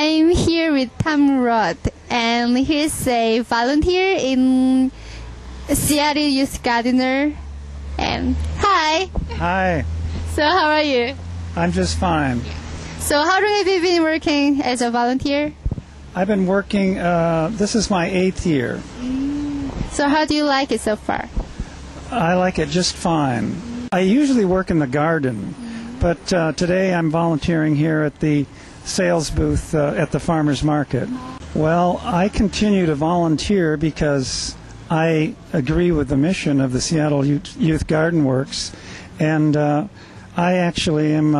I'm here with Tom Roth, and he's a volunteer in Seattle Youth Gardener. And hi. Hi. So how are you? I'm just fine. So how long have you been working as a volunteer? I've been working, this is my 8th year. So how do you like it so far? I like it just fine. I usually work in the garden, but today I'm volunteering here at the sales booth at the farmer's market. Well, I continue to volunteer because I agree with the mission of the Seattle Youth Garden Works, and I actually am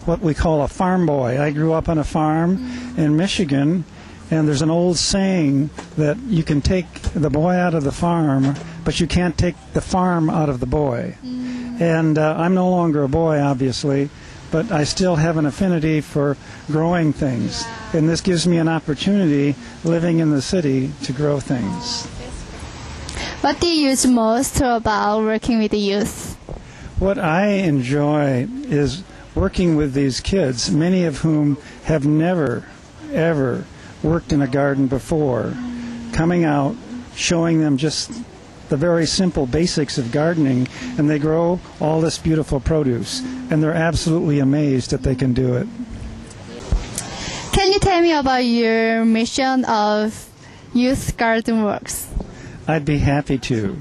what we call a farm boy. I grew up on a farm in Michigan, and there's an old saying that you can take the boy out of the farm, but you can't take the farm out of the boy. And I'm no longer a boy, obviously, but I still have an affinity for growing things. And this gives me an opportunity, living in the city, to grow things. What do you use most about working with the youth? What I enjoy is working with these kids, many of whom have never, ever worked in a garden before, coming out, showing them just the very simple basics of gardening, and they grow all this beautiful produce, and they're absolutely amazed that they can do it. Can you tell me about your mission of Youth Garden Works? I'd be happy to.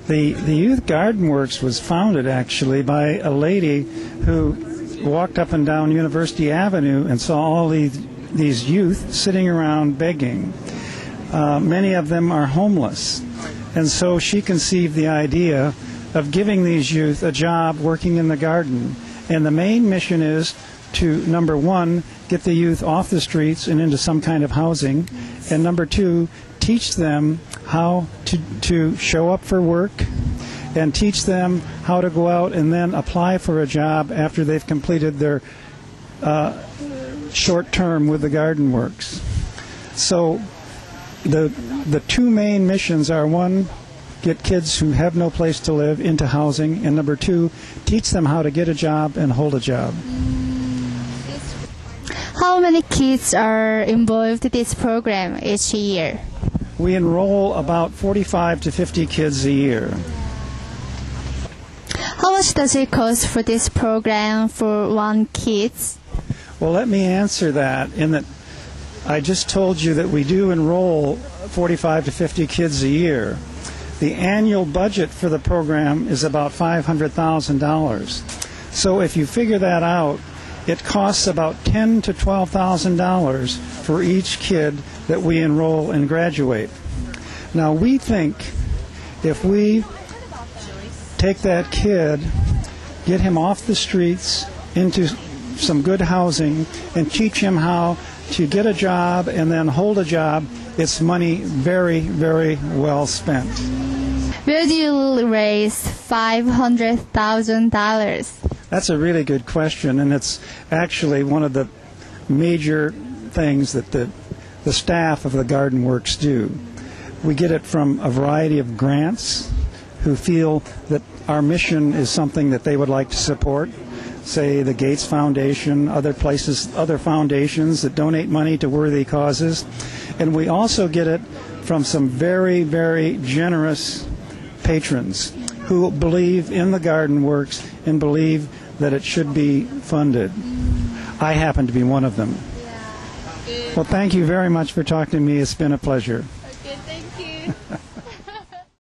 The Youth Garden Works was founded actually by a lady who walked up and down University Avenue and saw all these youth sitting around begging. Many of them are homeless. And so she conceived the idea of giving these youth a job working in the garden. And the main mission is to, number one, get the youth off the streets and into some kind of housing. And number two, teach them how to show up for work, and teach them how to go out and then apply for a job after they've completed their short term with the Garden Works. So the two main missions are, one, get kids who have no place to live into housing, and number two, teach them how to get a job and hold a job. How many kids are involved in this program each year? We enroll about 45 to 50 kids a year. How much does it cost for this program for one kid? Well, let me answer that in that I just told you that we do enroll 45 to 50 kids a year. The annual budget for the program is about $500,000. So if you figure that out, it costs about $10,000 to $12,000 for each kid that we enroll and graduate. Now, we think if we take that kid, get him off the streets into some good housing, and teach him how to get a job and then hold a job, it's money very, very well spent. Where do you raise $500,000? That's a really good question, and it's actually one of the major things that the staff of the Garden Works do. We get it from a variety of grants who feel that our mission is something that they would like to support. Say the Gates Foundation, other places, other foundations that donate money to worthy causes. And we also get it from some very, very generous patrons who believe in the Garden Works and believe that it should be funded. I happen to be one of them. Well, thank you very much for talking to me. It's been a pleasure. Okay, thank you.